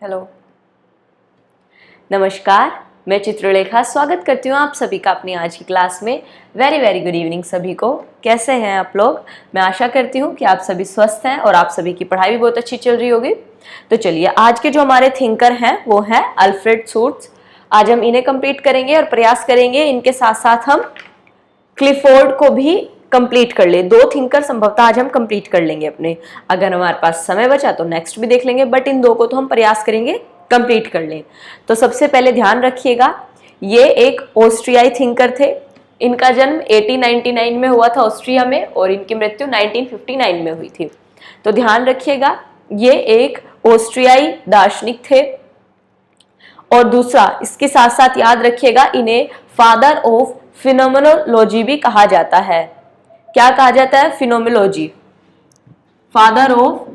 Hello, नमस्कार। मैं चित्रलेखा स्वागत करती हूँ आप सभी का अपनी आज की क्लास में। वेरी वेरी गुड इवनिंग सभी को। कैसे हैं आप लोग? मैं आशा करती हूँ कि आप सभी स्वस्थ हैं और आप सभी की पढ़ाई भी बहुत अच्छी चल रही होगी। तो चलिए, आज के जो हमारे थिंकर हैं वो हैं अल्फ्रेड शूट्स। आज हम इन्हें कंप्लीट करेंगे और प्रयास करेंगे इनके साथ साथ हम क्लिफोर्ड को भी कंप्लीट कर ले। दो थिंकर संभवतः आज हम कंप्लीट कर लेंगे अपने। अगर हमारे पास समय बचा तो नेक्स्ट भी देख लेंगे, बट इन दो को तो हम प्रयास करेंगे कंप्लीट कर लें। तो सबसे पहले ध्यान रखिएगा, ये एक ऑस्ट्रियाई थिंकर थे। इनका जन्म 1899 में हुआ था ऑस्ट्रिया में और इनकी मृत्यु 1959 में हुई थी। तो ध्यान रखिएगा, ये एक ऑस्ट्रियाई दार्शनिक थे। और दूसरा, इसके साथ साथ याद रखिएगा, इन्हें फादर ऑफ फिनोमेनोलॉजी भी कहा जाता है। क्या कहा जाता है? फिनोमेनोलॉजी, फादर ऑफ,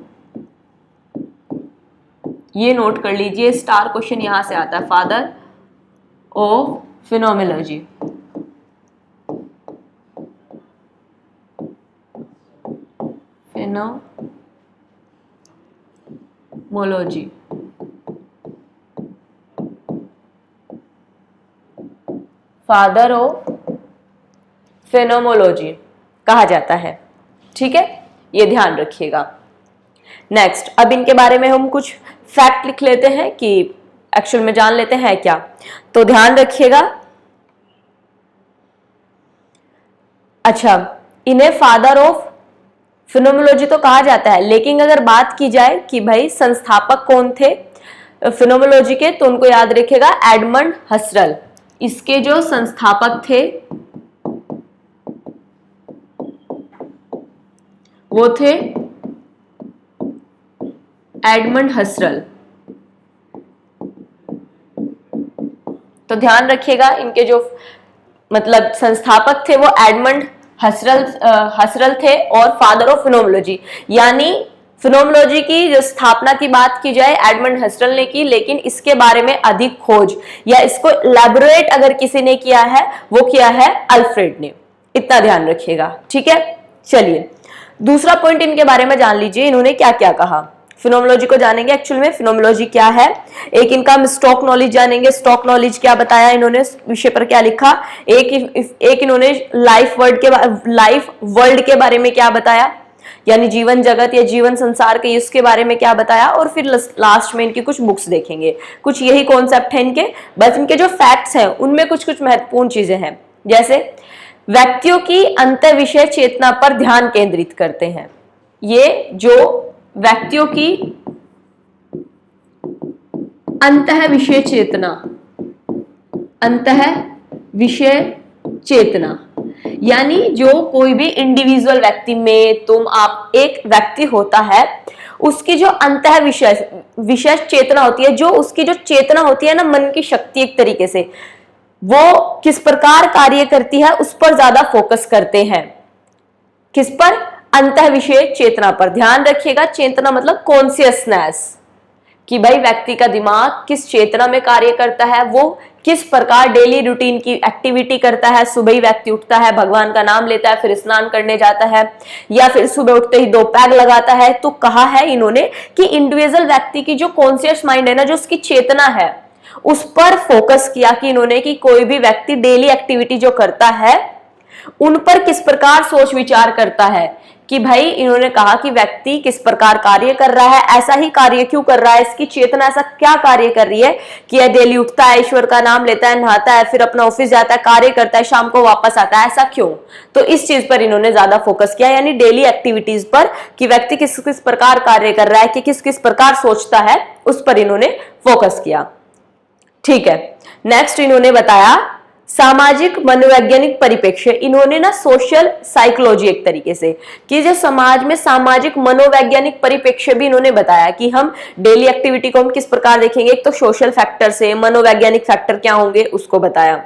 ये नोट कर लीजिए, स्टार क्वेश्चन यहां से आता है, father of phenomenology. Phenomenology, father of phenomenology कहा जाता है। ठीक है, ये ध्यान रखिएगा। नेक्स्ट, अब इनके बारे में हम कुछ फैक्ट लिख लेते हैं कि एक्चुअल में जान लेते हैं क्या। तो ध्यान रखिएगा, अच्छा, इन्हें फादर ऑफ फिनोमेनोलॉजी तो कहा जाता है, लेकिन अगर बात की जाए कि भाई संस्थापक कौन थे फिनोमेनोलॉजी के, तो उनको याद रखिएगा एडमंड हसरल। इसके जो संस्थापक थे वो थे एडमंड हसरल। तो ध्यान रखिएगा, इनके जो मतलब संस्थापक थे वो एडमंड हसरल थे और फादर ऑफ फिनोमेनोलॉजी, यानी फिनोमेनोलॉजी की जो स्थापना की बात की जाए एडमंड हसरल ने की, लेकिन इसके बारे में अधिक खोज या इसको एलैबोरेट अगर किसी ने किया है वो किया है अल्फ्रेड ने। इतना ध्यान रखिएगा, ठीक है। चलिए, दूसरा पॉइंट इनके बारे में जान लीजिए, इन्होंने क्या क्या कहा। फिनोमेनोलॉजी को जानेंगे, एक्चुअल में फिनोमेनोलॉजी क्या है। एक इनका हम स्टॉक नॉलेज जानेंगे, स्टॉक नॉलेज क्या बताया इन्होंने, विषय पर क्या लिखा। एक इन्होंने लाइफ वर्ल्ड के बारे में क्या बताया, यानी जीवन जगत या जीवन संसार के इसके बारे में क्या बताया। और फिर लास्ट में इनकी कुछ बुक्स देखेंगे। कुछ यही कॉन्सेप्ट है इनके, बस इनके जो फैक्ट्स हैं उनमें कुछ कुछ महत्वपूर्ण चीजें हैं। जैसे व्यक्तियों की अंत विषय चेतना पर ध्यान केंद्रित करते हैं। ये जो व्यक्तियों की अंतः विषय चेतना, अंतः विषय चेतना, यानी जो कोई भी इंडिविजुअल व्यक्ति में तुम आप एक व्यक्ति होता है, उसकी जो अंतः विषय चेतना होती है, जो उसकी जो चेतना होती है ना, मन की शक्ति, एक तरीके से वो किस प्रकार कार्य करती है उस पर ज्यादा फोकस करते हैं। किस पर? अंतः विषय चेतना पर। ध्यान रखिएगा, चेतना मतलब कॉन्शियसनेस, कि भाई व्यक्ति का दिमाग किस चेतना में कार्य करता है, वो किस प्रकार डेली रूटीन की एक्टिविटी करता है। सुबह ही व्यक्ति उठता है, भगवान का नाम लेता है, फिर स्नान करने जाता है, या फिर सुबह उठते ही 2 पैग लगाता है। तो कहा है इन्होंने कि इंडिविजुअल व्यक्ति की जो कॉन्शियस माइंड है ना, जो उसकी चेतना है, उस पर फोकस किया कि इन्होंने कि कोई भी व्यक्ति डेली एक्टिविटी जो करता है उन पर किस प्रकार सोच विचार करता है। कि भाई इन्होंने कहा कि व्यक्ति किस प्रकार कार्य कर रहा है, ऐसा ही कार्य क्यों कर रहा है, इसकी चेतना ऐसा क्या कार्य कर रही है कि यह डेली उठता है, ईश्वर का नाम लेता है, नहाता है, फिर अपना ऑफिस जाता है, कार्य करता है, शाम को वापस आता है, ऐसा क्यों। तो इस चीज पर इन्होंने ज्यादा फोकस किया, यानी डेली एक्टिविटीज पर, कि व्यक्ति किस किस प्रकार कार्य कर रहा है, कि किस किस प्रकार सोचता है, उस पर इन्होंने फोकस किया। ठीक है, नेक्स्ट इन्होंने बताया सामाजिक मनोवैज्ञानिक परिप्रेक्ष्य। इन्होंने ना सोशल साइकोलॉजी, एक तरीके से कि जो समाज में सामाजिक मनोवैज्ञानिक परिप्रेक्ष्य भी इन्होंने बताया कि हम डेली एक्टिविटी को हम किस प्रकार देखेंगे। एक तो सोशल फैक्टर से, मनोवैज्ञानिक फैक्टर क्या होंगे उसको बताया।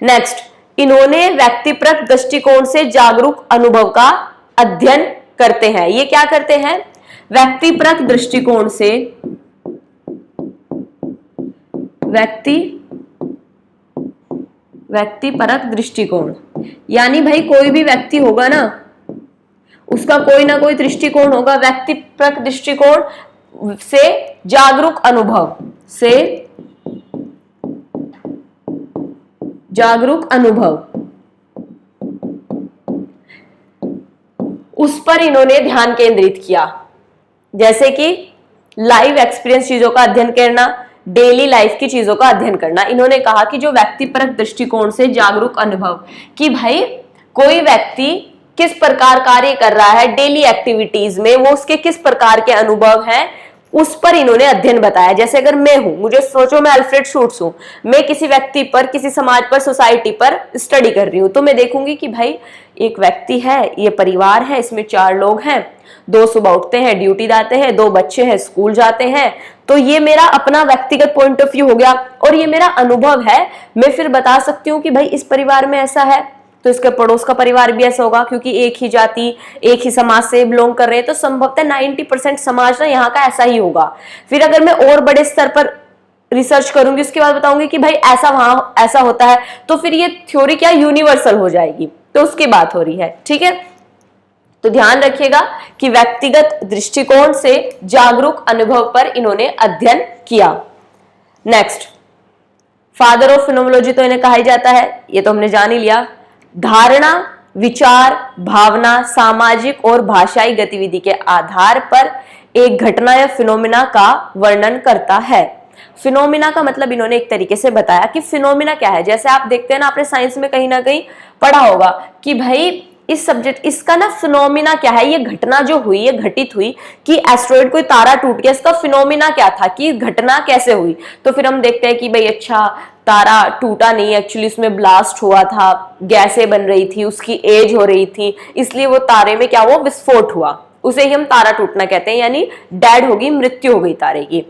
नेक्स्ट, इन्होंने व्यक्तिपरक दृष्टिकोण से जागरूक अनुभव का अध्ययन करते हैं। ये क्या करते हैं? व्यक्तिपरक दृष्टिकोण से, व्यक्तिपरक दृष्टिकोण, यानी भाई कोई भी व्यक्ति होगा ना, उसका कोई ना कोई दृष्टिकोण होगा। व्यक्तिपरक दृष्टिकोण से जागरूक अनुभव, से जागरूक अनुभव, उस पर इन्होंने ध्यान केंद्रित किया। जैसे कि लाइव एक्सपीरियंस चीजों का अध्ययन करना, डेली लाइफ की चीजों का अध्ययन करना। इन्होंने कहा कि जो व्यक्तिपरक दृष्टिकोण से जागरूक अनुभव, कि भाई कोई व्यक्ति किस प्रकार कार्य कर रहा है डेली एक्टिविटीज में, वो उसके किस प्रकार के अनुभव हैं, उस पर इन्होंने अध्ययन बताया। जैसे अगर मैं हूं, मुझे सोचो मैं अल्फ्रेड शूट्स हूं, मैं किसी व्यक्ति पर, किसी समाज पर, सोसाइटी पर स्टडी कर रही हूं, तो मैं देखूंगी कि भाई एक व्यक्ति है, ये परिवार है, इसमें 4 लोग हैं, 2 सुबह उठते हैं, ड्यूटी जाते हैं, 2 बच्चे हैं, स्कूल जाते हैं। तो ये मेरा अपना व्यक्तिगत पॉइंट ऑफ व्यू हो गया और ये मेरा अनुभव है। मैं फिर बता सकती हूँ कि भाई इस परिवार में ऐसा है, तो इसके पड़ोस का परिवार भी ऐसा होगा, क्योंकि एक ही जाति, एक ही समाज से बिलोंग कर रहे हैं, तो संभवतः 90% समाज ना यहाँ का ऐसा ही होगा। फिर अगर मैं और बड़े स्तर पर रिसर्च करूंगी, उसके बाद बताऊंगी कि भाई ऐसा वहां ऐसा होता है, तो फिर ये थ्योरी क्या यूनिवर्सल हो जाएगी, तो उसकी बात हो रही है। ठीक है, तो ध्यान रखिएगा कि व्यक्तिगत दृष्टिकोण से जागरूक अनुभव पर इन्होंने अध्ययन किया। नेक्स्ट, फादर ऑफ फिनोमेनोलॉजी तो इन्हें कहा ही जाता है, ये तो हमने जान ही लिया। धारणा, विचार, भावना, सामाजिक और भाषाई गतिविधि के आधार पर एक घटना या फिनोमिना का वर्णन करता है। फिनोमिना का मतलब इन्होंने एक तरीके से बताया कि फिनोमिना क्या है। जैसे आप देखते हैं ना, आपने साइंस में कहीं ना कहीं पढ़ा होगा कि भाई इस सब्जेक्ट, इसका ना फिनोमिना क्या है, ये घटना जो हुई, ये घटित हुई कि एस्ट्रॉइड, कोई तारा टूट गया, इसका फिनोमिना क्या था, कि घटना कैसे हुई। तो फिर हम देखते हैं कि भाई अच्छा, तारा टूटा नहीं, एक्चुअली उसमें ब्लास्ट हुआ था, गैसें बन रही थी, उसकी एज हो रही थी, इसलिए वो तारे में क्या हुआ, विस्फोट हुआ। उसे ही हम तारा टूटना कहते हैं, यानी डेड होगी, मृत्यु हो गई तारे की।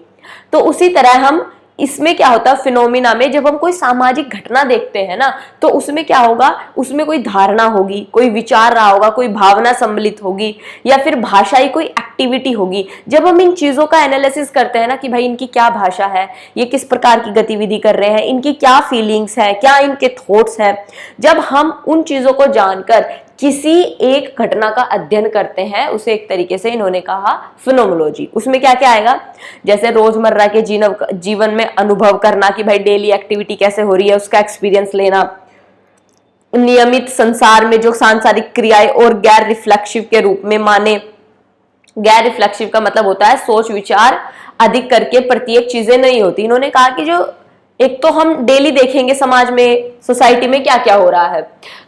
तो उसी तरह हम इसमें क्या होता है, फिनोमिना में जब हम कोई सामाजिक घटना देखते हैं ना, तो उसमें क्या होगा, उसमें कोई धारणा होगी, कोई विचार रहा होगा, कोई भावना सम्मिलित होगी, या फिर भाषाई कोई एक्टिविटी होगी। जब हम इन चीजों का एनालिसिस करते हैं ना कि भाई इनकी क्या भाषा है, ये किस प्रकार की गतिविधि कर रहे हैं, इनकी क्या फीलिंग्स है, क्या इनके थॉट्स हैं, जब हम उन चीजों को जानकर किसी एक घटना का अध्ययन करते हैं, उसे एक तरीके से इन्होंने कहा फिनोमेनोलॉजी। उसमें क्या क्या आएगा, जैसे रोजमर्रा के जीवन में अनुभव करना कि भाई डेली एक्टिविटी कैसे हो रही है, उसका एक्सपीरियंस लेना, नियमित संसार में जो सांसारिक क्रियाएं और गैर रिफ्लेक्सिव के रूप में माने। गैर रिफ्लेक्सिव का मतलब होता है सोच विचार अधिक करके प्रत्येक चीजें नहीं होती। इन्होंने कहा कि जो एक तो हम डेली देखेंगे समाज में, सोसाइटी में क्या क्या हो रहा है।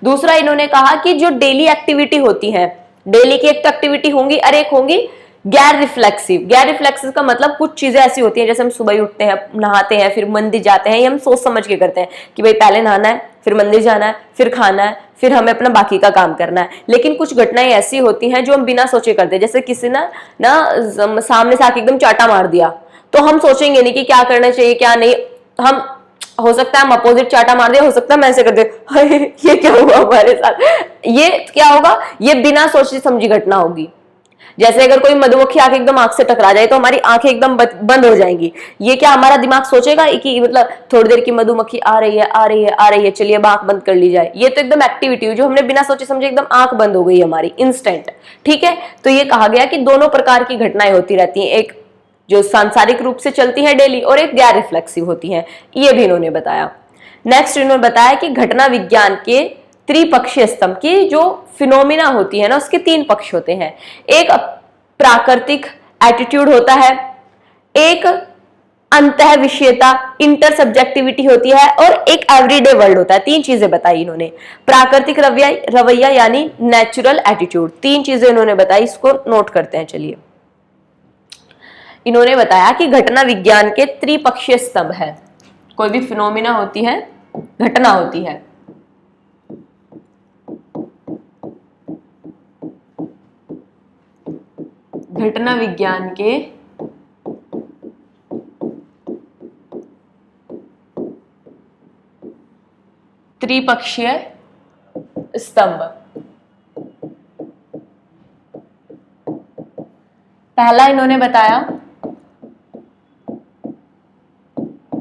दूसरा इन्होंने कहा कि जो डेली एक्टिविटी होती है, डेली की एक तो एक्टिविटी होंगी, और एक होंगी गैर रिफ्लेक्सिव। गैर रिफ्लेक्सिव का मतलब कुछ चीजें ऐसी होती हैं, जैसे हम सुबह उठते हैं, नहाते हैं, फिर मंदिर जाते हैं, ये हम सोच समझ के करते हैं कि भाई पहले नहाना है, फिर मंदिर जाना है, फिर खाना है, फिर हमें अपना बाकी का काम करना है। लेकिन कुछ घटनाएं ऐसी होती हैं जो हम बिना सोचे करते हैं, जैसे किसी ना सामने से आके एकदम चाटा मार दिया, तो हम सोचेंगे नहीं कि क्या करना चाहिए क्या नहीं। हम, हो सकता है हम अपोजिट चाटा मार दिया, हो सकता है मैं ऐसे कर दे, ये क्या हुआ हमारे साथ, ये क्या होगा, ये बिना सोची समझी घटना होगी। जैसे अगर कोई मधुमक्खी आके एकदम आंख से टकरा जाए तो हमारी आंखें एकदम बंद हो जाएंगी। ये क्या हमारा दिमाग सोचेगा कि मतलब थोड़ी देर की मधुमक्खी आ रही है, आ रही है, आ रही है, चलिए अब आंख बंद कर ली जाए। ये तो एकदम एक्टिविटी हुई जो हमने बिना सोचे समझे एकदम आंख बंद हो गई हमारी, इंस्टेंट। ठीक है, तो ये कहा गया कि दोनों प्रकार की घटनाएं होती रहती हैं, एक जो सांसारिक रूप से चलती है डेली, और एक गैर रिफ्लेक्सिव होती है, ये भी इन्होंने बताया। नेक्स्ट इन्होंने बताया कि घटना विज्ञान के त्रिपक्षीय स्तंभ की जो फिनोमिना होती है ना, उसके 3 पक्ष होते हैं। एक प्राकृतिक एटीट्यूड होता है, एक अंतः विषयता इंटर सब्जेक्टिविटी होती है, और एक एवरीडे वर्ल्ड होता है। 3 चीजें बताई इन्होंने। प्राकृतिक रवैया यानी नेचुरल एटीट्यूड, 3 चीजें इन्होंने बताई, इसको नोट करते हैं। चलिए, इन्होंने बताया कि घटना विज्ञान के त्रिपक्षीय स्तंभ है। कोई भी फिनोमिना होती है, घटना होती है, घटना विज्ञान के त्रिपक्षीय स्तंभ। पहला इन्होंने बताया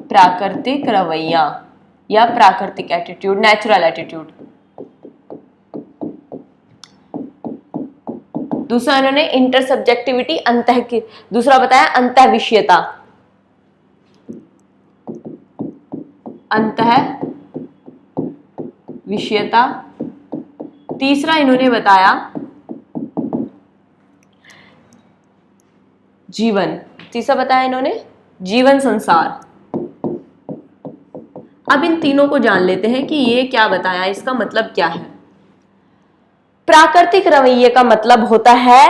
प्राकृतिक रवैया या प्राकृतिक एटीट्यूड, नेचुरल एटीट्यूड। दूसरा इन्होंने इंटर सब्जेक्टिविटी अंतः की, दूसरा बताया अंतः विषयता, अंतः विषयता। तीसरा इन्होंने बताया जीवन, तीसरा बताया इन्होंने जीवन संसार। अब इन तीनों को जान लेते हैं कि ये क्या बताया, इसका मतलब क्या है। प्राकृतिक रवैये का मतलब होता है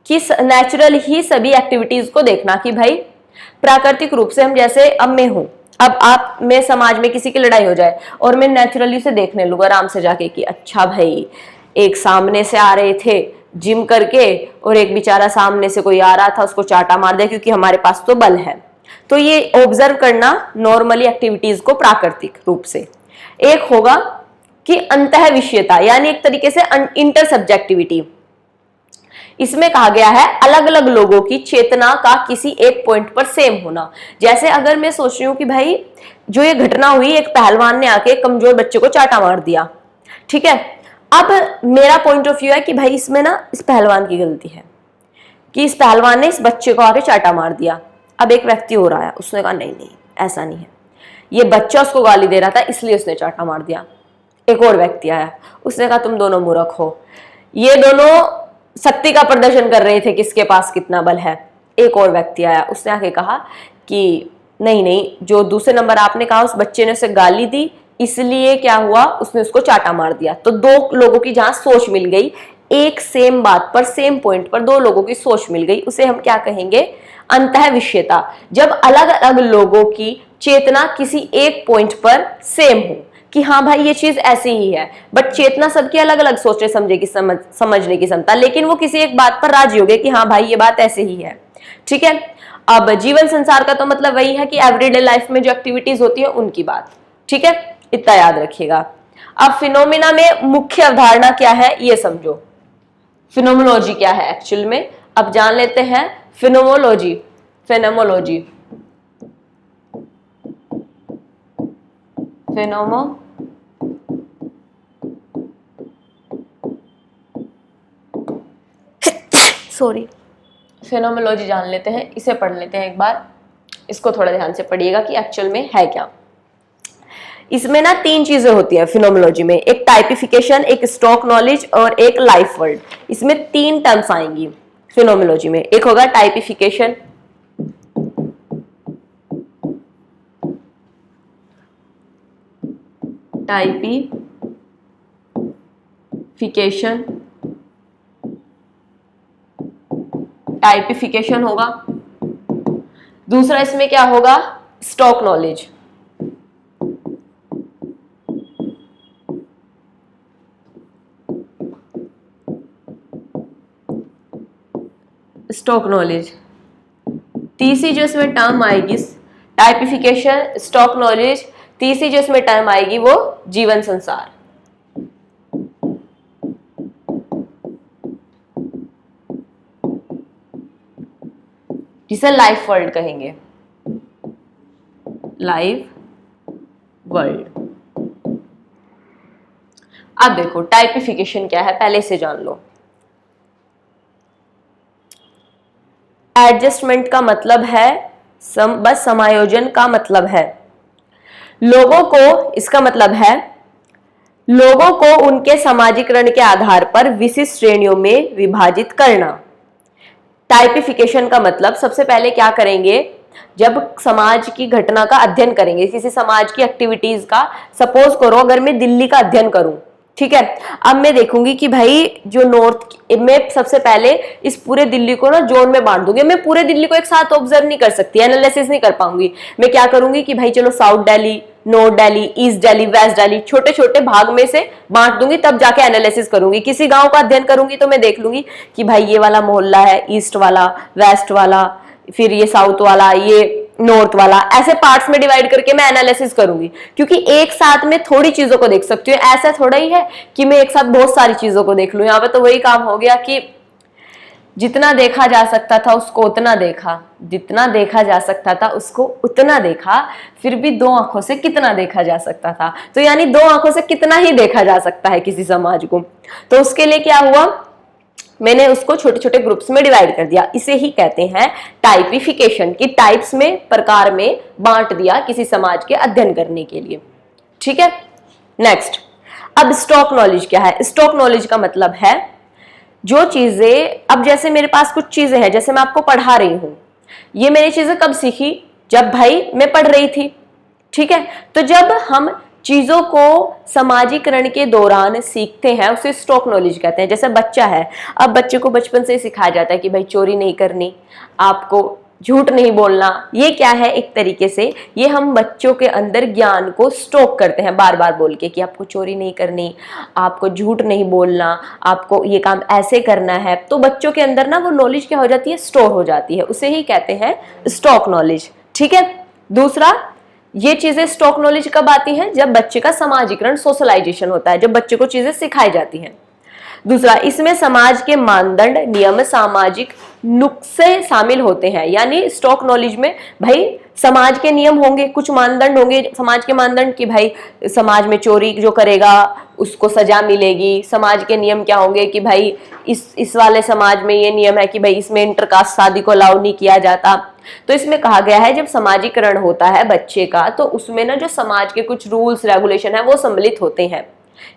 कि नेचुरल ही सभी एक्टिविटीज को देखना, कि भाई प्राकृतिक रूप से हम, जैसे अब मैं हूं, अब आप में समाज में किसी की लड़ाई हो जाए और मैं नेचुरली उसे देखने लूंगा आराम से जाके कि अच्छा भाई एक सामने से आ रहे थे जिम करके और एक बेचारा सामने से कोई आ रहा था उसको चाटा मार दिया क्योंकि हमारे पास तो बल है। तो ये ऑब्जर्व करना नॉर्मली एक्टिविटीज को प्राकृतिक रूप से। एक होगा कि अंतः विषयता, यानी एक तरीके से इंटर सब्जेक्टिविटी। इसमें कहा गया है अलग अलग लोगों की चेतना का किसी एक पॉइंट पर सेम होना। जैसे अगर मैं सोच रही हूं कि भाई जो ये घटना हुई, एक पहलवान ने आके कमजोर बच्चे को चाटा मार दिया, ठीक है, अब मेरा पॉइंट ऑफ व्यू है कि भाई इसमें ना इस पहलवान की गलती है कि इस पहलवान ने इस बच्चे को आके चाटा मार दिया। अब एक व्यक्ति हो रहा है, उसने कहा नहीं नहीं ऐसा नहीं है, ये बच्चा उसको गाली दे रहा था इसलिए उसने चाटा मार दिया। एक और व्यक्ति आया, उसने कहा तुम दोनों मूर्ख हो, ये दोनों शक्ति का प्रदर्शन कर रहे थे किसके पास कितना बल है। एक और व्यक्ति आया, उसने आके कहा कि नहीं नहीं, जो दूसरे नंबर आपने कहा उस बच्चे ने उसे गाली दी इसलिए क्या हुआ, उसने उसको चाटा मार दिया। तो दो लोगों की जहां सोच मिल गई, एक सेम बात पर सेम पॉइंट पर दो लोगों की सोच मिल गई, उसे हम क्या कहेंगे, अंतः विषयता। जब अलग अलग लोगों की चेतना किसी एक पॉइंट पर सेम हो कि हाँ भाई ये चीज ऐसी ही है, बट चेतना सबकी अलग अलग सोचने समझने की समझने की क्षमता, लेकिन वो किसी एक बात पर राजी हो गए कि हाँ भाई ये बात ऐसे ही है, ठीक है। अब जीवन संसार का तो मतलब वही है कि एवरीडे लाइफ में जो एक्टिविटीज होती है उनकी बात, ठीक है, इतना याद रखिएगा। अब फिनोमिना में मुख्य अवधारणा क्या है ये समझो, फिनोमोलॉजी क्या है एक्चुअल में। अब जान लेते हैं फिनोमोलॉजी, फिनोमोलॉजी, फिनोमोलॉजी जान लेते हैं, इसे पढ़ लेते हैं एक बार, इसको थोड़ा ध्यान से पढ़िएगा कि एक्चुअल में है क्या। इसमें ना तीन चीजें होती है फिनोमोलॉजी में, एक टाइपिफिकेशन, एक स्टॉक नॉलेज और एक लाइफ वर्ड। इसमें तीन टर्म्स आएंगी फिनोमोलॉजी में। एक होगा टाइपिफिकेशन, टाइपिफिकेशन, टाइपिफिकेशन होगा। दूसरा इसमें क्या होगा, स्टॉक नॉलेज, स्टॉक नॉलेज। तीसरी जो इसमें टर्म आएगी टाइपिफिकेशन, स्टॉक नॉलेज, तीसरी जो इसमें टर्म आएगी वो जीवन संसार। जिसे लाइफ वर्ल्ड कहेंगे, लाइफ वर्ल्ड। अब देखो टाइपिफिकेशन क्या है पहले से जान लो। एडजस्टमेंट का मतलब है बस समायोजन का मतलब है। लोगों को, इसका मतलब है लोगों को उनके समाजीकरण के आधार पर विशिष्ट श्रेणियों में विभाजित करना। टाइपिफिकेशन का मतलब सबसे पहले क्या करेंगे, जब समाज की घटना का अध्ययन करेंगे, किसी समाज की एक्टिविटीज का, सपोज करो अगर मैं दिल्ली का अध्ययन करूं, ठीक है, अब मैं देखूंगी कि भाई जो नॉर्थ में, सबसे पहले इस पूरे दिल्ली को ना जोन में बांट दूंगी। मैं पूरे दिल्ली को एक साथ ऑब्जर्व नहीं कर सकती, एनालिसिस नहीं कर पाऊंगी। मैं क्या करूंगी कि भाई चलो south Delhi, north Delhi, east Delhi, west Delhi, छोटे छोटे भाग में से बांट दूंगी, तब जाके एनालिसिस करूंगी। किसी गांव का अध्ययन करूंगी तो मैं देख लूंगी कि भाई ये वाला मोहल्ला है, ईस्ट वाला, वेस्ट वाला, फिर ये साउथ वाला, ये नॉर्थ वाला, ऐसे पार्ट्स में डिवाइड करके मैं एनालिसिस करूंगी। क्योंकि एक साथ में थोड़ी चीजों को देख सकती हूँ, ऐसा थोड़ा ही है कि मैं एक साथ बहुत सारी चीजों को देख लूं। यहाँ पे तो वही काम हो गया कि जितना देखा जा सकता था उसको उतना देखा, जितना देखा जा सकता था उसको उतना देखा, फिर भी दो आंखों से कितना देखा जा सकता था। तो यानी दो आंखों से कितना ही देखा जा सकता है किसी समाज को। तो उसके लिए क्या हुआ, मैंने उसको छोटे छोटे ग्रुप्स में डिवाइड कर दिया। इसे ही कहते हैं टाइपिफिकेशन, की टाइप्स में, प्रकार में बांट दिया किसी समाज के अध्ययन करने के लिए। ठीक है, नेक्स्ट। अब स्टॉक नॉलेज क्या है? स्टॉक नॉलेज का मतलब है जो चीजें, अब जैसे मेरे पास कुछ चीजें हैं, जैसे मैं आपको पढ़ा रही हूं, ये मैंने चीजें कब सीखी? जब भाई मैं पढ़ रही थी। ठीक है, तो जब हम चीजों को समाजीकरण के दौरान सीखते हैं उसे स्टॉक नॉलेज कहते हैं। जैसे बच्चा है, अब बच्चे को बचपन से सिखाया जाता है कि भाई चोरी नहीं करनी, आपको झूठ नहीं बोलना। ये क्या है? एक तरीके से ये हम बच्चों के अंदर ज्ञान को स्टॉक करते हैं बार बार बोल के कि आपको चोरी नहीं करनी, आपको झूठ नहीं बोलना, आपको ये काम ऐसे करना है। तो बच्चों के अंदर ना वो नॉलेज क्या हो जाती है? स्टोर हो जाती है। उसे ही कहते हैं स्टॉक नॉलेज। ठीक है, दूसरा, ये चीजें स्टॉक नॉलेज कब आती हैं? जब बच्चे का समाजीकरण, सोशलाइजेशन होता है, जब बच्चे को चीजें सिखाई जाती हैं। दूसरा, इसमें समाज के मानदंड, नियम, सामाजिक नुस्खे शामिल होते हैं। यानी स्टॉक नॉलेज में भाई समाज के नियम होंगे, कुछ मानदंड होंगे समाज के मानदंड कि भाई समाज में चोरी जो करेगा उसको सजा मिलेगी। समाज के नियम क्या होंगे कि भाई इस वाले समाज में ये नियम है कि भाई इसमें इंटरकास्ट शादी को अलाउ नहीं किया जाता। तो इसमें कहा गया है जब समाजीकरण होता है बच्चे का, तो उसमें ना जो समाज के कुछ रूल्स रेगुलेशन है वो सम्मिलित होते हैं।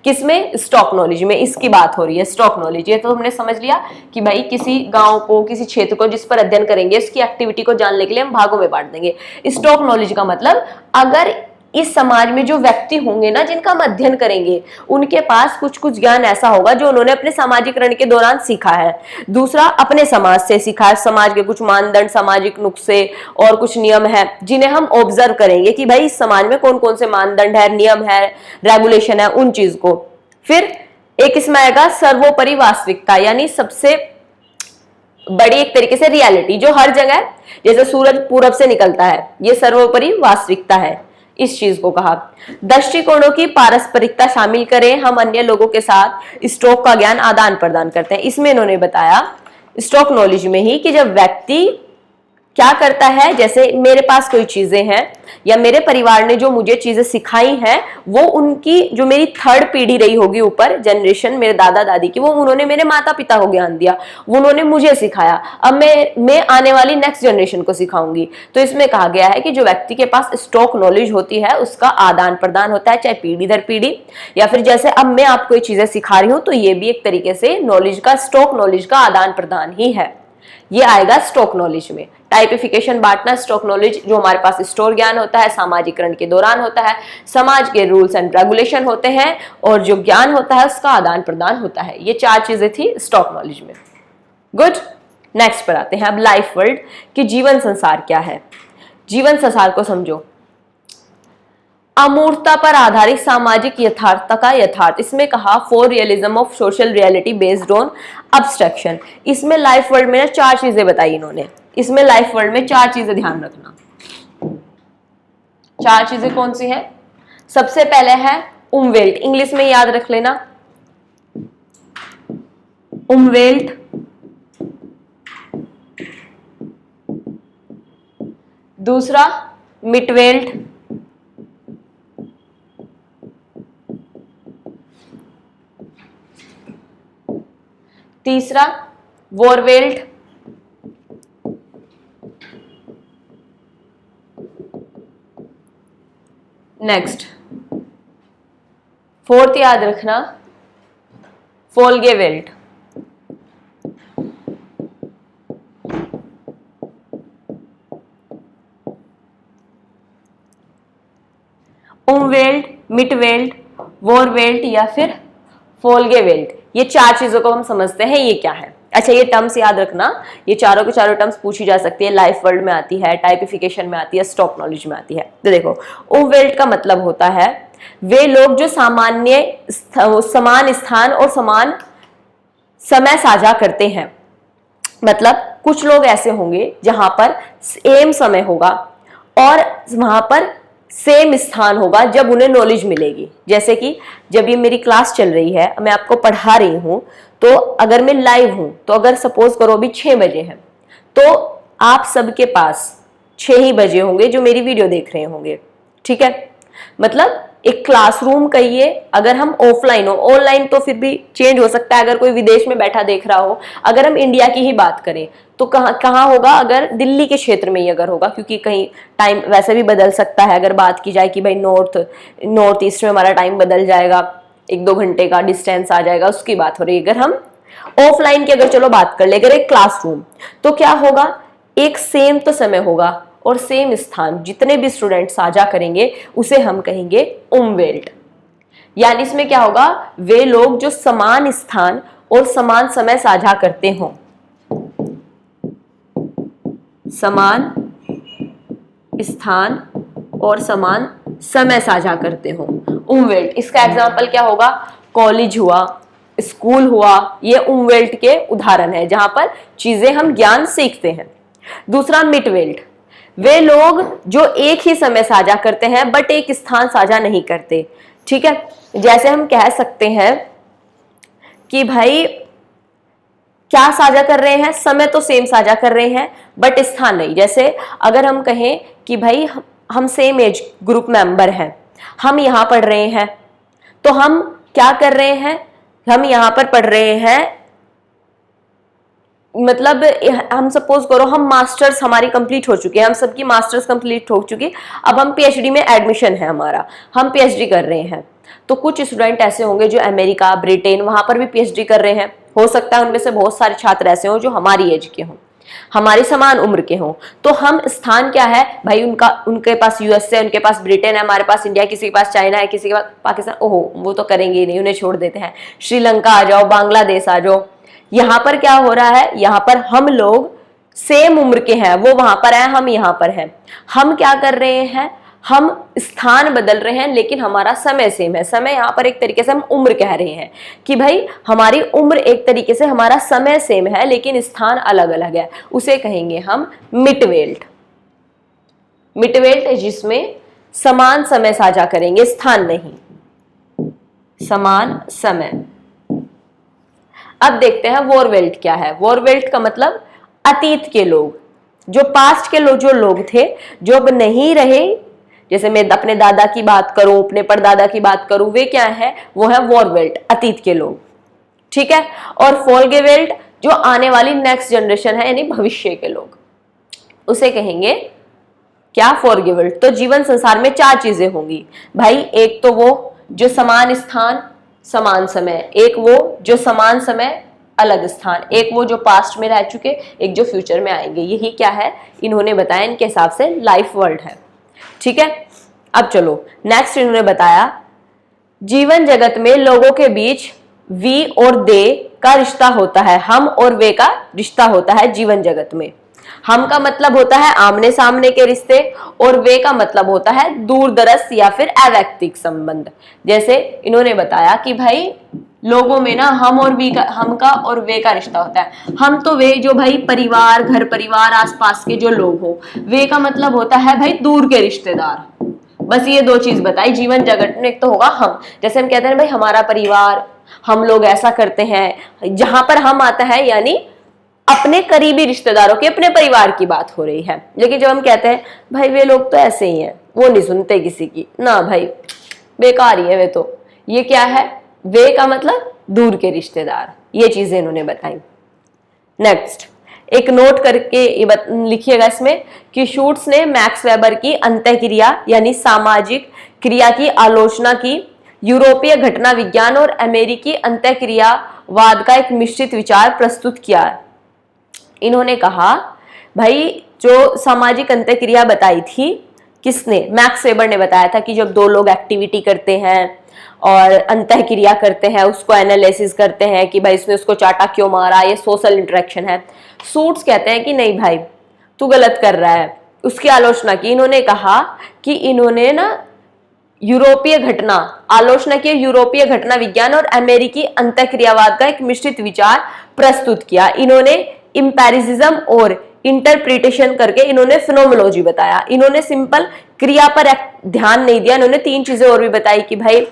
किसमें? स्टॉक नॉलेज में। इसकी बात हो रही है स्टॉक नॉलेज। ये तो हमने समझ लिया कि भाई किसी गांव को, किसी क्षेत्र को जिस पर अध्ययन करेंगे उसकी एक्टिविटी को जानने के लिए हम भागों में बांट देंगे। स्टॉक नॉलेज का मतलब अगर इस समाज में जो व्यक्ति होंगे ना जिनका हम अध्ययन करेंगे, उनके पास कुछ कुछ ज्ञान ऐसा होगा जो उन्होंने अपने सामाजिकरण के दौरान सीखा है। दूसरा, अपने समाज से सीखा है, समाज के कुछ मानदंड, सामाजिक नुस्खे और कुछ नियम है जिन्हें हम ऑब्जर्व करेंगे कि भाई इस समाज में कौन कौन से मानदंड है, नियम है, रेगुलेशन है, उन चीज को। फिर एक इसमें आएगा सर्वोपरि वास्तविकता, यानी सबसे बड़ी एक तरीके से रियलिटी जो हर जगह, जैसे सूरज पूरब से निकलता है, ये सर्वोपरि वास्तविकता है। इस चीज को कहा। दृष्टिकोणों की पारस्परिकता शामिल करें, हम अन्य लोगों के साथ स्टॉक का ज्ञान आदान प्रदान करते हैं। इसमें इन्होंने बताया स्टॉक नॉलेज में ही कि जब व्यक्ति क्या करता है, जैसे मेरे पास कोई चीजें हैं या मेरे परिवार ने जो मुझे चीजें सिखाई हैं, वो उनकी जो मेरी थर्ड पीढ़ी रही होगी ऊपर, जनरेशन मेरे दादा दादी की, वो उन्होंने मेरे माता पिता को ज्ञान दिया, वो उन्होंने मुझे सिखाया। अब मैं आने वाली नेक्स्ट जनरेशन को सिखाऊंगी। तो इसमें कहा गया है कि जो व्यक्ति के पास स्टॉक नॉलेज होती है उसका आदान प्रदान होता है, चाहे पीढ़ी दर पीढ़ी, या फिर जैसे अब मैं आपको ये चीजें सिखा रही हूं तो ये भी एक तरीके से नॉलेज का, स्टॉक नॉलेज का आदान प्रदान ही है। ये आएगा स्टॉक नॉलेज में। टाइपिफिकेशन बांटना, स्टॉक नॉलेज जो हमारे पास स्टोर ज्ञान होता है, सामाजिकरण के दौरान होता है, समाज के रूल्स एंड रेगुलेशन होते हैं, और जो ज्ञान होता है उसका आदान प्रदान होता है। ये चार चीजें थी स्टॉक नॉलेज में। गुड, नेक्स्ट पर आते हैं। अब लाइफ वर्ल्ड की जीवन संसार क्या है? जीवन संसार को समझो। अमूर्तता पर आधारित सामाजिक यथार्थ का यथार्थ। इसमें कहा for realism of social reality based on abstraction. इसमें लाइफ वर्ल्ड में ना चार चीजें बताई इन्होंने। इसमें लाइफ वर्ल्ड में चार चीजें ध्यान रखना। चार चीजें कौन सी हैं? सबसे पहले है उमवेल्ट, इंग्लिश में याद रख लेना, उमवेल्ट। दूसरा मिटवेल्ट, तीसरा वॉरवेल्ट, नेक्स्ट फोर्थ याद रखना फोल्गेवेल्ट। उमवेल्ट, मिटवेल्ट, वॉरवेल्ट या फिर फोल्गेवेल्ट, ये चार चीजों को हम समझते हैं ये क्या है। अच्छा, ये टर्म्स याद रखना, ये चारों के चारों टर्म्स पूछी जा सकती है। लाइफ वर्ल्ड में आती है, टाइपिफिकेशन में आती है, स्टॉक नॉलेज में आती है। तो देखो, उमवेल्ट का मतलब होता है वे लोग जो समान स्थान और समान समय साझा करते हैं। मतलब कुछ लोग ऐसे होंगे जहां पर सेम समय होगा और वहां पर सेम स्थान होगा जब उन्हें नॉलेज मिलेगी। जैसे कि जब ये मेरी क्लास चल रही है, मैं आपको पढ़ा रही हूं, तो अगर मैं लाइव हूं, तो अगर सपोज करो अभी 6 बजे है, तो आप सबके पास 6 ही बजे होंगे जो मेरी वीडियो देख रहे होंगे। ठीक है, मतलब एक क्लासरूम कहिए, अगर हम ऑफलाइन हो, ऑनलाइन तो फिर भी चेंज हो सकता है अगर कोई विदेश में बैठा देख रहा हो। अगर हम इंडिया की ही बात करें तो कहाँ कहाँ होगा, अगर दिल्ली के क्षेत्र में ही अगर होगा, क्योंकि कहीं टाइम वैसे भी बदल सकता है। अगर बात की जाए कि भाई नॉर्थ ईस्ट में हमारा टाइम बदल जाएगा, 1-2 घंटे का डिस्टेंस आ जाएगा, उसकी बात हो रही है। अगर हम ऑफलाइन की अगर चलो बात कर ले, अगर एक क्लासरूम, तो क्या होगा, एक सेम तो समय होगा और सेम स्थान जितने भी स्टूडेंट साझा करेंगे उसे हम कहेंगे उमवेल्ट। यानी इसमें क्या होगा, वे लोग जो समान स्थान और समान समय साझा करते हों, समान स्थान और समान समय साझा करते हों, उमवेल्ट। इसका एग्जाम्पल क्या होगा, कॉलेज हुआ, स्कूल हुआ, ये उमवेल्ट के उदाहरण है जहां पर चीजें हम ज्ञान सीखते हैं। दूसरा मिडवेल्ट, वे लोग जो एक ही समय साझा करते हैं बट एक स्थान साझा नहीं करते। ठीक है, जैसे हम कह सकते हैं कि भाई क्या साझा कर रहे हैं, समय तो सेम साझा कर रहे हैं बट स्थान नहीं। जैसे अगर हम कहें कि भाई हम सेम एज ग्रुप मेंबर हैं, हम यहां पढ़ रहे हैं, तो हम क्या कर रहे हैं, हम यहां पर पढ़ रहे हैं, मतलब हम सपोज करो हम मास्टर्स हमारी कंप्लीट हो चुकी है, हम सबकी मास्टर्स कंप्लीट हो चुकी, अब हम पीएचडी में एडमिशन है हमारा, हम पीएचडी कर रहे हैं। तो कुछ स्टूडेंट ऐसे होंगे जो अमेरिका, ब्रिटेन, वहां पर भी पीएचडी कर रहे हैं। हो सकता है उनमें से बहुत सारे छात्र ऐसे हों जो हमारी एज के हों, हमारी समान उम्र के हों। तो हम स्थान क्या है भाई, उनके पास यूएस है, उनके पास ब्रिटेन है, हमारे पास इंडिया, किसी के पास चाइना है, किसी के पास पाकिस्तान, ओहो वो तो करेंगे ही नहीं, उन्हें छोड़ देते हैं। श्रीलंका आ जाओ, बांग्लादेश आ जाओ। यहां पर क्या हो रहा है, यहां पर हम लोग सेम उम्र के हैं, वो वहां पर है, हम यहां पर हैं। हम क्या कर रहे हैं, हम स्थान बदल रहे हैं लेकिन हमारा समय सेम है। समय यहां पर एक तरीके से हम उम्र कह रहे हैं कि भाई हमारी उम्र एक तरीके से, हमारा समय सेम है लेकिन स्थान अलग अलग है, उसे कहेंगे हम मिडवेल्ट। मिडवेल्ट है जिसमें समान समय साझा करेंगे, स्थान नहीं, समान समय। अब देखते हैं वॉरवेल्ट क्या है। वॉरवेल्ट का मतलब अतीत के लोग, जो पास्ट के लोग, जो लोग थे जो अब नहीं रहे। जैसे मैं अपने दादा की बात करूं, अपने परदादा की बात करूं, वे क्या है, वो है वॉरवेल्ट, अतीत के लोग। ठीक है, और फोल्गेवेल्ट जो आने वाली नेक्स्ट जनरेशन है, यानी भविष्य के लोग, उसे कहेंगे क्या, फॉरगेवेल्ट। तो जीवन संसार में 4 चीजें होंगी भाई, एक तो वो जो समान स्थान समान समय, एक वो जो समान समय अलग स्थान, एक वो जो पास्ट में रह चुके, एक जो फ्यूचर में आएंगे। यही क्या है, इन्होंने बताया, इनके हिसाब से लाइफ वर्ल्ड है। ठीक है, अब चलो नेक्स्ट इन्होंने बताया, जीवन जगत में लोगों के बीच वी और दे का रिश्ता होता है, हम और वे का रिश्ता होता है जीवन जगत में। हम का मतलब होता है आमने सामने के रिश्ते, और वे का मतलब होता है दूर दरस या फिर अवैयक्तिक संबंध। जैसे इन्होंने बताया कि भाई लोगों में ना हम का और वे का रिश्ता होता है। हम तो वे जो भाई परिवार, घर परिवार, आसपास के जो लोग हो, वे का मतलब होता है भाई दूर के रिश्तेदार। बस ये 2 चीज बताई जीवन जगत में। एक तो होगा हम, जैसे हम कहते हैं भाई हमारा परिवार, हम लोग ऐसा करते हैं, जहां पर हम आता है यानी अपने करीबी रिश्तेदारों की, अपने परिवार की बात हो रही है। लेकिन जब हम कहते हैं भाई वे लोग तो ऐसे ही हैं, वो नहीं सुनते किसी की, ना भाई बेकार ही है वे तो, ये क्या है, वे का मतलब दूर के रिश्तेदार। ये चीजें इन्होंने बताई। नेक्स्ट एक नोट करके लिखिएगा इसमें कि शूट्स ने मैक्स वेबर की अंतःक्रिया यानी सामाजिक क्रिया की आलोचना की, यूरोपीय घटना विज्ञान और अमेरिकी अंतःक्रियावाद का एक मिश्रित विचार प्रस्तुत किया। इन्होंने कहा भाई जो सामाजिक अंतःक्रिया बताई थी, किसने, मैक्स वेबर ने बताया था कि जब 2 लोग एक्टिविटी करते हैं और अंतःक्रिया करते हैं, उसको एनालिसिस करते हैं कि भाई इसने उसको चाटा क्यों मारा, ये सोशल इंटरेक्शन है। सूट्स कहते हैं कि नहीं भाई तू गलत कर रहा है, उसकी आलोचना की। इन्होंने कहा कि इन्होंने ना यूरोपीय घटना आलोचना की, यूरोपीय घटना विज्ञान और अमेरिकी अंतःक्रियावाद का एक मिश्रित विचार प्रस्तुत किया। इन्होंने इंपेरिसिज्म और इंटरप्रिटेशन करके इन्होंने फिनोमेनोलॉजी बताया। इन्होंने सिंपल क्रिया पर ध्यान नहीं दिया, इन्होंने 3 चीजें और भी बताई कि भाई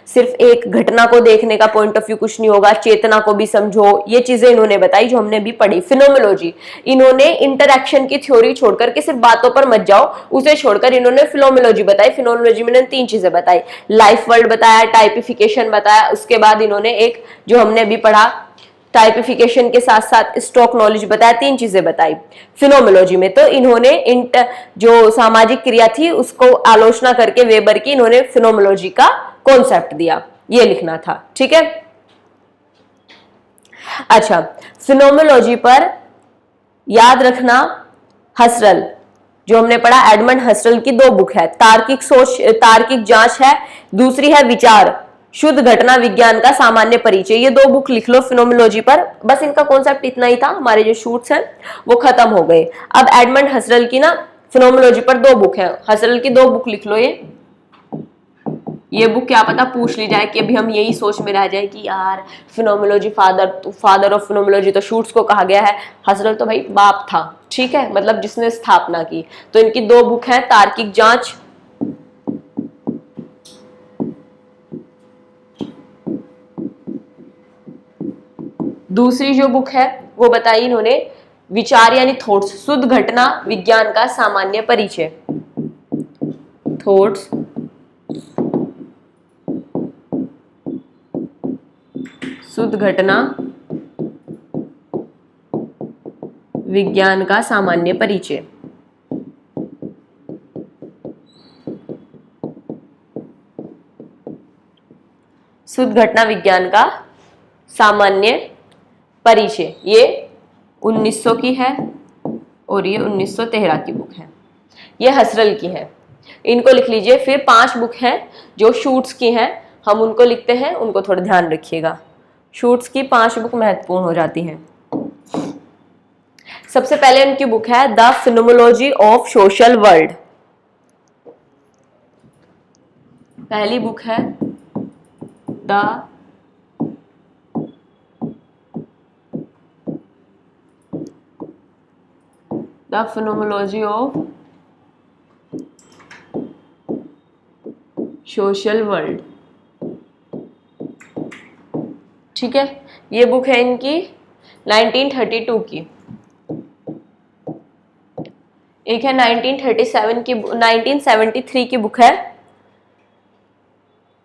सिर्फ एक घटना को देखने का पॉइंट ऑफ व्यू कुछ नहीं होगा, चेतना को भी समझो, ये चीजें इन्होंने बताई जो हमने भी पढ़ी। फिनोमेनोलॉजी, इन्होंने इंटरैक्शन की थ्योरी छोड़कर के सिर्फ बातों पर मत जाओ, उसे छोड़कर इन्होंने फिनोमेनोलॉजी बताई। फिनोमेनोलॉजी में तीन चीजें बताई, लाइफ वर्ल्ड बताया, टाइपिफिकेशन बताया, उसके बाद इन्होंने एक जो हमने भी पढ़ा टाइपिफिकेशन के साथ साथ स्टॉक नॉलेज बताया, तीन चीजें बताई फिनोमेनोलॉजी में। तो इन्होंने जो सामाजिक क्रिया थी उसको आलोचना करके वेबर की इन्होंने फिनोमेनोलॉजी का कॉन्सेप्ट दिया, ये लिखना था, ठीक है। अच्छा, फिनोमेनोलॉजी पर याद रखना हसरल, जो हमने पढ़ा एडमंड हसरल की दो बुक है, तार्किक सोच तार्किक जांच है, दूसरी है विचार शुद्ध घटना विज्ञान का सामान्य परिचय। ये दो बुक लिख लो फिनोमेनोलॉजी पर। बस इनका कॉन्सेप्ट इतना ही था, हमारे जो शूट्स हैं वो खत्म हो गए। अब एडमंड हसरल की ना फिनोमेनोलॉजी पर दो बुक है, हसरल की दो बुक लिख लो। ये बुक क्या पता पूछ ली जाए कि अभी हम यही सोच में रह जाए कि यार फिनोमेनोलॉजी फादर ऑफ फिनोमेनोलॉजी तो शूट्स को कहा गया है, हसरल तो भाई बाप था, ठीक है, मतलब जिसने स्थापना की। तो इनकी दो बुक है, तार्किक जांच, दूसरी जो बुक है वो बताई इन्होंने विचार यानी थॉट्स, शुद्ध घटना विज्ञान का सामान्य परिचय, थॉट्स शुद्ध घटना विज्ञान का सामान्य परिचय। शुद्ध घटना विज्ञान का सामान्य परिचय, ये 1900 की है और ये 1913 की बुक है, ये हसरल की है, इनको लिख लीजिए। फिर 5 बुक हैं जो शूट्स की हैं, हम उनको लिखते हैं, उनको थोड़ा ध्यान रखिएगा। शूट्स की 5 बुक महत्वपूर्ण हो जाती हैं। सबसे पहले उनकी बुक है the phenomenology of social world, पहली बुक है the phenomenology of social world, ठीक है। ये बुक है इनकी 1932 की। एक है 1937 की, 1973 की बुक है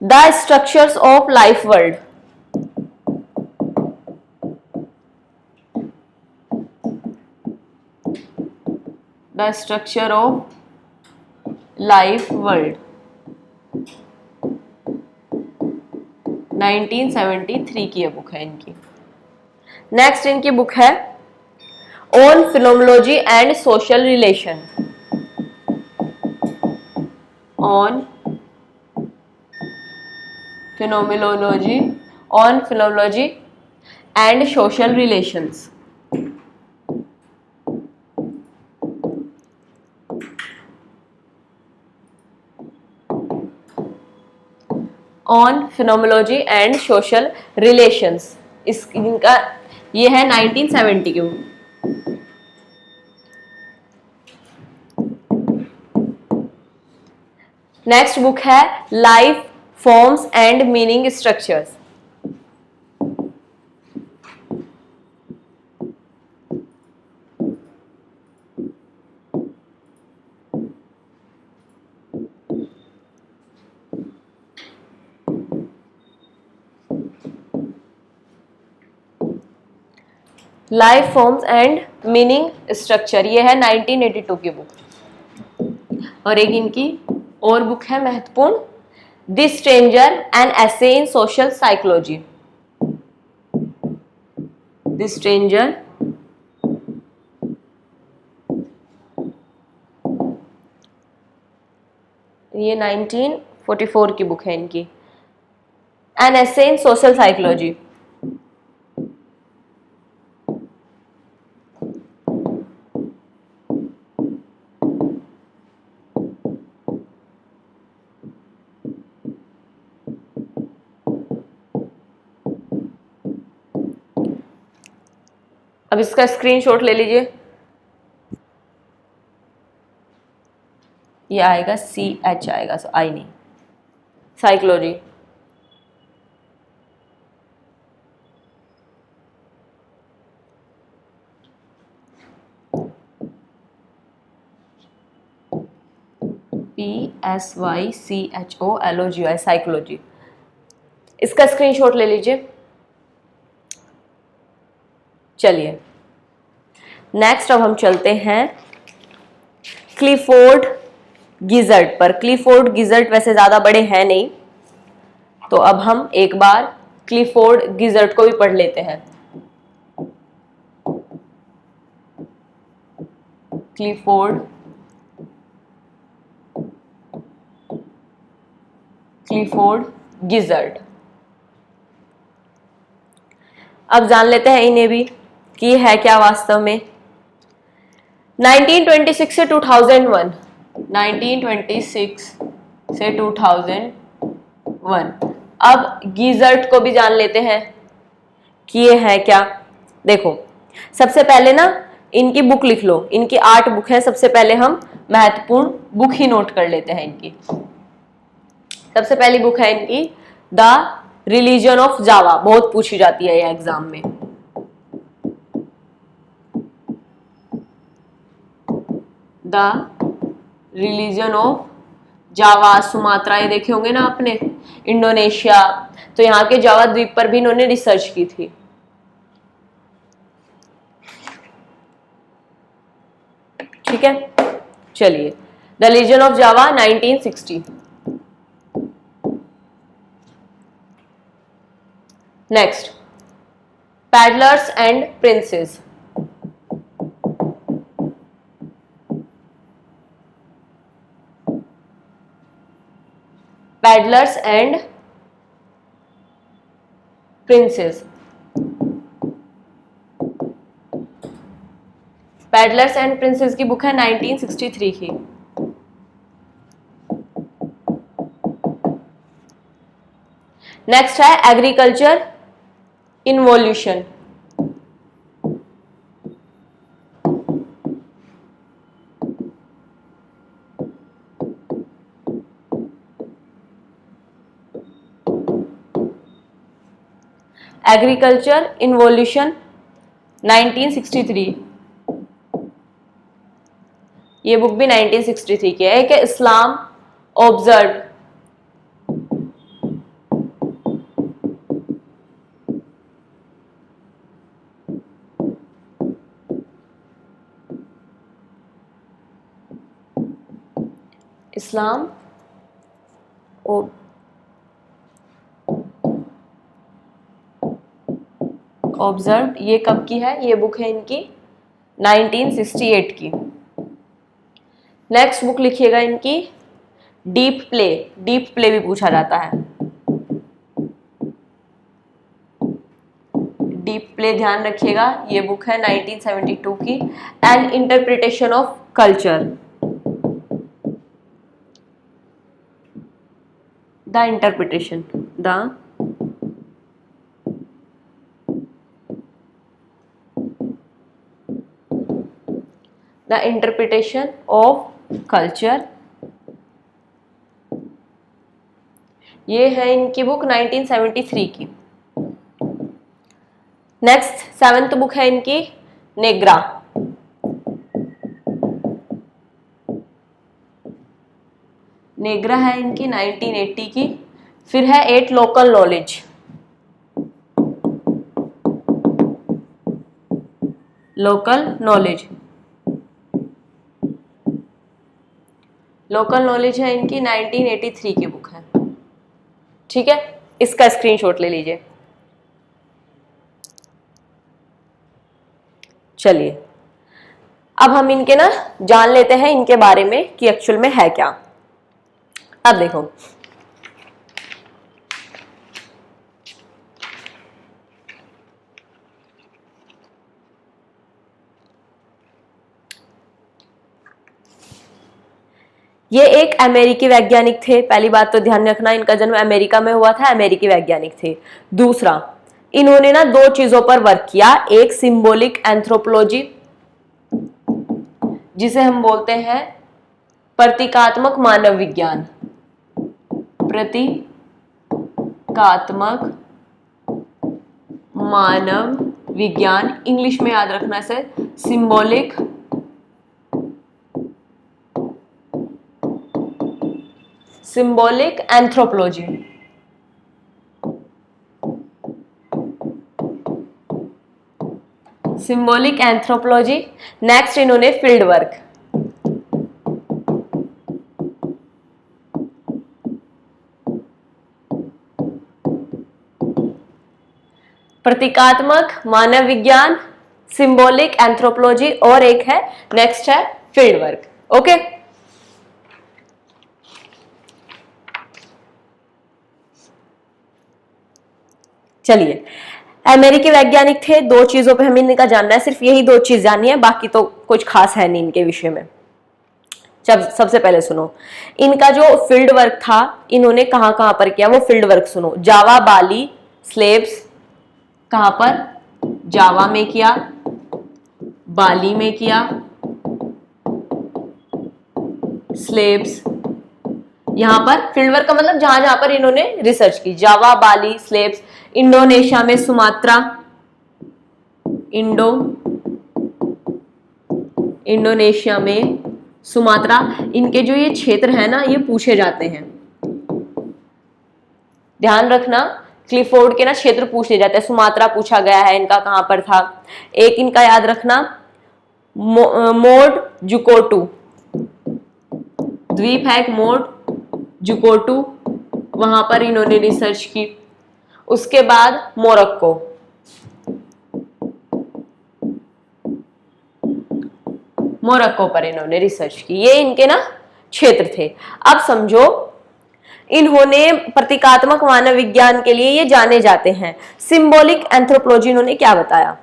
the structures of life world, the structure of life world, 1973 की ये बुक है इनकी। नेक्स्ट इनकी बुक है on phenomenology and social relation, on phenomenology and social relations, on phenomenology and social relations, इनका ये है 1970 की। नेक्स्ट बुक है life forms and meaning structures, life forms and meaning structure, ये है 1982 की बुक। और एक इनकी और बुक है महत्वपूर्ण, the stranger an essay in social psychology, the stranger ये 1944 की बुक है इनकी, an essay in social psychology. अब इसका स्क्रीनशॉट ले लीजिए, ये आएगा CH आएगा, आई नहीं, साइकोलॉजी। PSYCHOLOGY, psychology. इसका स्क्रीनशॉट ले लीजिए। चलिए नेक्स्ट अब हम चलते हैं क्लिफोर्ड गिजर्ट पर। क्लिफोर्ड गिजर्ट वैसे ज्यादा बड़े हैं नहीं, तो अब हम एक बार क्लिफोर्ड गिजर्ट को भी पढ़ लेते हैं। क्लिफोर्ड गिजर्ट। अब जान लेते हैं इन्हें भी कि है क्या वास्तव में। 1926 से 2001, 1926 से 2001। अब गीजर्ट को भी जान लेते हैं कि ये है क्या। देखो सबसे पहले ना इनकी बुक लिख लो, इनकी 8 बुक है। सबसे पहले हम महत्वपूर्ण बुक ही नोट कर लेते हैं इनकी। सबसे पहली बुक है इनकी द रिलीजन ऑफ जावा, बहुत पूछी जाती है ये एग्जाम में। The religion of Java, Sumatra ये देखे होंगे ना आपने, इंडोनेशिया, तो यहाँ के जावा द्वीप पर भी इन्होंने रिसर्च की थी। ठीक है, चलिए the religion of Java 1960। Next peddlers and princess. Peddlers and princess. Peddlers and princess की बुक है 1963 की। नेक्स्ट है एग्रीकल्चर इन्वोल्यूशन। Agriculture involution 1963। ये बुक भी 1963 की है। एक है इस्लाम ऑब्जर्व। इस्लाम ऑब्जर्व, ये कब की है? ये बुक है इनकी 1968 की। नेक्स्ट बुक लिखिएगा इनकी डीप प्ले। डीप प्ले भी पूछा जाता है। डीप प्ले ध्यान रखिएगा, ये बुक है 1972 की। N interpretation of culture. The interpretation, the interpretation of culture, ये है इनकी बुक 1973 की। नेक्स्ट 7th बुक है इनकी नेग्रा। नेग्रा है इनकी 1980 की। फिर है 8 local knowledge. Local knowledge, local knowledge है इनकी 1983 की बुक है। ठीक है, इसका स्क्रीनशॉट ले लीजिए। चलिए अब हम इनके ना जान लेते हैं इनके बारे में कि एक्चुअल में है क्या। अब देखो ये एक अमेरिकी वैज्ञानिक थे। पहली बात तो ध्यान रखना, इनका जन्म अमेरिका में हुआ था, अमेरिकी वैज्ञानिक थे। दूसरा, इन्होंने ना 2 चीजों पर वर्क किया। एक सिंबॉलिक एंथ्रोपोलॉजी, जिसे हम बोलते हैं प्रतीकात्मक मानव विज्ञान। प्रतीकात्मक मानव विज्ञान, इंग्लिश में याद रखना से symbolic symbolic anthropology. Symbolic anthropology. Next इन्होंने फील्ड वर्क। प्रतीकात्मक मानव विज्ञान, सिंबॉलिक एंथ्रोपोलॉजी और एक है नेक्स्ट है फील्ड वर्क। ओके, चलिए अमेरिकी वैज्ञानिक थे, दो चीजों पे हमें इनका जानना है, सिर्फ यही दो चीज जाननी है, बाकी तो कुछ खास है नहीं इनके विषय में। जब सबसे पहले सुनो इनका जो फील्ड वर्क था, इन्होंने कहां कहां पर किया वो फील्ड वर्क सुनो। जावा, बाली, स्लेव्स, कहां पर? जावा में किया, बाली में किया, स्लेव्स, यहां पर फील्ड वर्क का मतलब जहां जहां पर इन्होंने रिसर्च की। जावा, बाली, स्लेव्स, इंडोनेशिया में सुमात्रा, इंडोनेशिया में सुमात्रा, इनके जो ये क्षेत्र है ना ये पूछे जाते हैं, ध्यान रखना। क्लिफोर्ड के ना क्षेत्र पूछ लिए जाते हैं। सुमात्रा पूछा गया है, इनका कहां पर था। एक इनका याद रखना मोड जुकोटू, द्वीप है एक मोड जुकोटू, वहां पर इन्होंने रिसर्च की। उसके बाद मोरक्को, मोरक्को पर इन्होंने रिसर्च की। ये इनके ना क्षेत्र थे। अब समझो इन्होंने प्रतीकात्मक मानव विज्ञान के लिए ये जाने जाते हैं। सिंबॉलिक एंथ्रोपोलॉजी इन्होंने क्या बताया?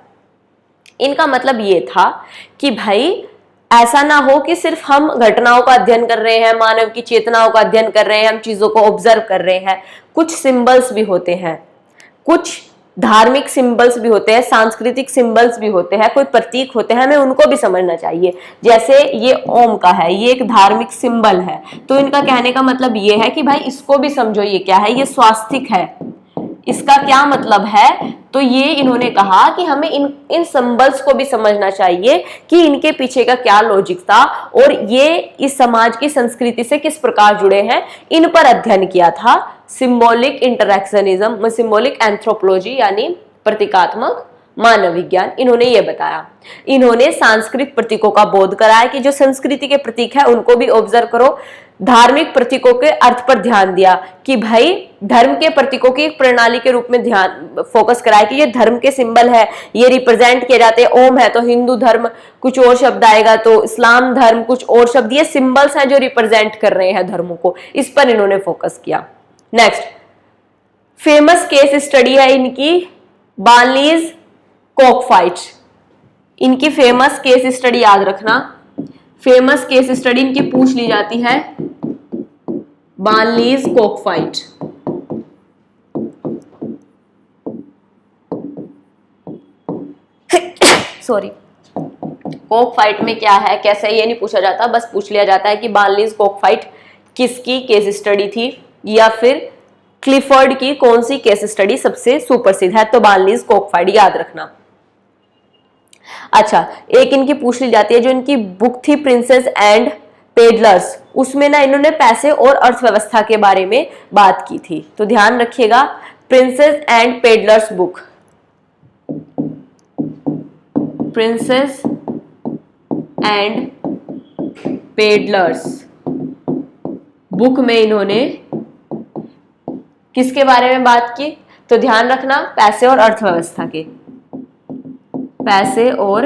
इनका मतलब ये था कि भाई ऐसा ना हो कि सिर्फ हम घटनाओं का अध्ययन कर रहे हैं, मानव की चेतनाओं का अध्ययन कर रहे हैं, हम चीजों को ऑब्जर्व कर रहे हैं। कुछ सिंबल्स भी होते हैं, कुछ धार्मिक सिंबल्स भी होते हैं, सांस्कृतिक सिंबल्स भी होते हैं, कोई प्रतीक होते हैं, हमें उनको भी समझना चाहिए। जैसे ये ओम का है, ये एक धार्मिक सिंबल है, तो इनका कहने का मतलब ये है कि भाई इसको भी समझो, ये क्या है? ये स्वास्तिक है, इसका क्या मतलब है? तो ये इन्होंने कहा कि हमें इन सिंबल्स को भी समझना चाहिए कि इनके पीछे का क्या लॉजिक था और ये इस समाज की संस्कृति से किस प्रकार जुड़े हैं, इन पर अध्ययन किया था। सिंबॉलिक इंटरैक्शनिज्म, सिंबॉलिक एंथ्रोपोलॉजी यानी प्रतीकात्मक मानव विज्ञान, इन्होंने ये बताया। इन्होंने सांस्कृतिक प्रतीकों का बोध कराया कि जो संस्कृति के प्रतीक है उनको भी ऑब्जर्व करो। धार्मिक प्रतीकों के अर्थ पर ध्यान दिया कि भाई धर्म के प्रतीकों की एक प्रणाली के रूप में ध्यान फोकस कराया कि ये धर्म के सिंबल है, ये रिप्रेजेंट किए जाते हैं। ओम है तो हिंदू धर्म कुछ और शब्द आएगा, तो इस्लाम धर्म कुछ और शब्द, ये सिंबल्स हैं जो रिप्रेजेंट कर रहे हैं धर्मों को, इस पर इन्होंने फोकस किया। नेक्स्ट फेमस केस स्टडी है इनकी बार्नलीज कॉकफाइट। इनकी फेमस केस स्टडी याद रखना, फेमस केस स्टडी इनकी पूछ ली जाती है बार्नलीज कॉकफाइट। सॉरी, कॉकफाइट में क्या है कैसे ये नहीं पूछा जाता, बस पूछ लिया जाता है कि बार्नलीज कॉकफाइट किसकी केस स्टडी थी या फिर क्लिफर्ड की कौन सी केस स्टडी सबसे सुप्रसिद्ध है, तो बार्नलीज कॉकफाइट याद रखना। अच्छा, एक इनकी पूछ ली जाती है जो इनकी बुक थी प्रिंसेस एंड पेडलर्स, उसमें ना इन्होंने पैसे और अर्थव्यवस्था के बारे में बात की थी, तो ध्यान रखिएगा princess and peddlers book, princess and peddlers book में इन्होंने किसके बारे में बात की, तो ध्यान रखना पैसे और अर्थव्यवस्था के, पैसे और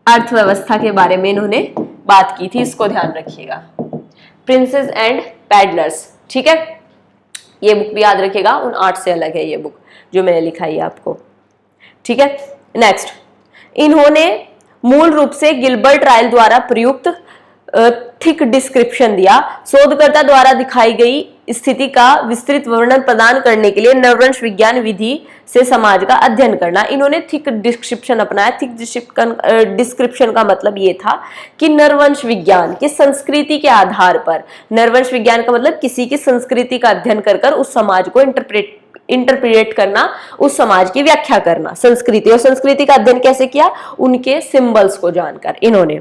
अर्थव्यवस्था के बारे में इन्होंने बात की थी, इसको ध्यान रखिएगा। प्रिंसेस एंड पैडलर्स, ठीक है, ये बुक भी याद रखिएगा, उन 8 से अलग है ये बुक जो मैंने लिखाई है आपको, ठीक है। नेक्स्ट, इन्होंने मूल रूप से गिलबर्ट रायल द्वारा प्रयुक्त थिक डिस्क्रिप्शन दिया। शोधकर्ता द्वारा दिखाई गई स्थिति का विस्तृत वर्णन प्रदान करने के लिए नरवंश विज्ञान विधि से समाज का अध्ययन करना। इन्होंने थिक डिस्क्रिप्शन अपनाया। थिक डिस्क्रिप्शन का मतलब ये था कि नरवंश विज्ञान की संस्कृति के आधार पर, नरवंश विज्ञान का मतलब किसी की संस्कृति का अध्ययन कर उस समाज को इंटरप्रेट करना, उस समाज की व्याख्या करना, संस्कृति। और संस्कृति का अध्ययन कैसे किया? उनके सिंबल्स को जानकर इन्होंने,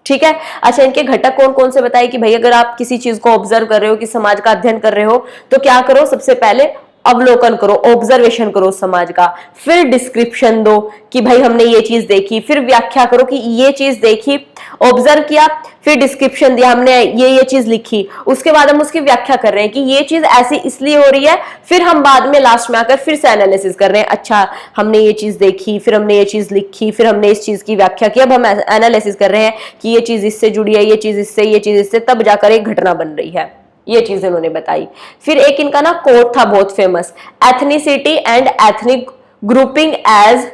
ठीक है। अच्छा, इनके घटक कौन कौन से बताए कि भाई अगर आप किसी चीज को ऑब्जर्व कर रहे हो, कि समाज का अध्ययन कर रहे हो, तो क्या करो, सबसे पहले अवलोकन करो, ऑब्जर्वेशन करो समाज का, फिर डिस्क्रिप्शन दो कि भाई हमने ये चीज देखी, फिर व्याख्या करो कि ये चीज देखी, ऑब्जर्व किया, फिर डिस्क्रिप्शन दिया, हमने ये चीज लिखी, उसके बाद हम उसकी व्याख्या कर रहे हैं कि ये चीज ऐसी इसलिए हो रही है, फिर हम बाद में लास्ट में आकर फिर से एनालिसिस कर रहे हैं, अच्छा हमने ये चीज देखी, फिर हमने ये चीज लिखी, फिर हमने इस चीज की व्याख्या की, अब हम एनालिसिस कर रहे हैं कि ये चीज इससे जुड़ी है, ये चीज इससे, ये चीज इससे, तब जाकर एक घटना बन रही है। ये चीज इन्होंने बताई। फिर एक इनका ना कोट था बहुत famous, ethnicity and ethnic grouping as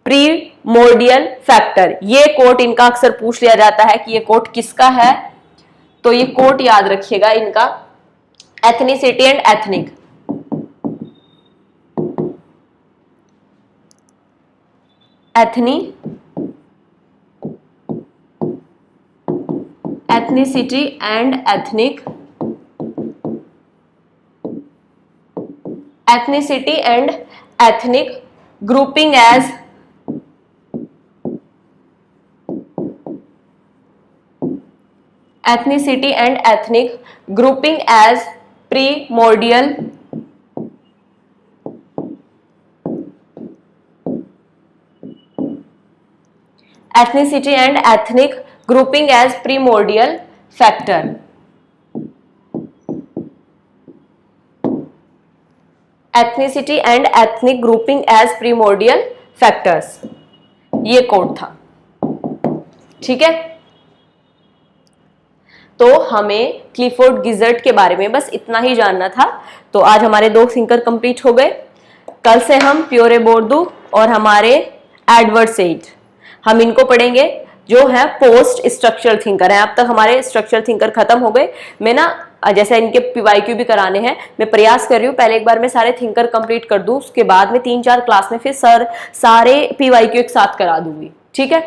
primordial factor. ये कोट इनका अक्सर पूछ लिया जाता है कि ये कोट किसका है, तो ये कोट याद रखिएगा इनका, ethnicity and ethnic, ethnicity and ethnic, ethnicity and ethnic grouping as ethnicity and ethnic grouping as primordial ethnicity and ethnic grouping as primordial factor। Ethnicity and ethnic grouping as primordial factors, ये code था। ठीक है, तो हमें Clifford गिजर्ट के बारे में बस इतना ही जानना था। तो आज हमारे 2 थिंकर कंप्लीट हो गए। कल से हम प्योरे बोर्डू और हमारे एडवर्ड सेड, हम इनको पढ़ेंगे, जो है पोस्ट स्ट्रक्चरल थिंकर है। अब तक हमारे स्ट्रक्चरल थिंकर खत्म हो गए। मैं ना जैसे इनके पीवाईक्यू भी कराने हैं, मैं प्रयास कर रही हूँ पहले एक बार मैं सारे थिंकर कंप्लीट कर दूं, उसके बाद में 3-4 क्लास में फिर सारे पीवाईक्यू एक साथ करा दूंगी। ठीक है,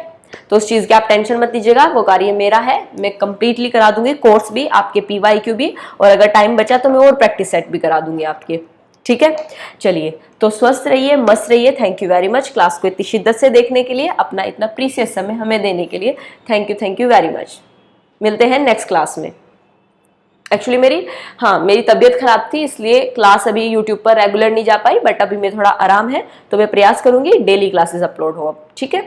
तो उस चीज की आप टेंशन मत लीजिएगा, वो कार्य मेरा है, मैं कंप्लीटली करा दूंगी, कोर्स भी, आपके पीवाईक्यू भी, और अगर टाइम बचा तो मैं और प्रैक्टिस सेट भी करा दूंगी आपके। ठीक है, चलिए, तो स्वस्थ रहिए, मस्त रहिए। Thank you very much class को इतनी शिद्दत से देखने के लिए, अपना इतना प्रीसियस समय हमें देने के लिए थैंक यू वेरी मच। मिलते हैं नेक्स्ट क्लास में। एक्चुअली मेरी तबीयत खराब थी, इसलिए क्लास अभी यूट्यूब पर रेगुलर नहीं जा पाई, बट अभी मैं थोड़ा आराम है, तो मैं प्रयास करूंगी डेली क्लासेस अपलोड हो अब। ठीक है।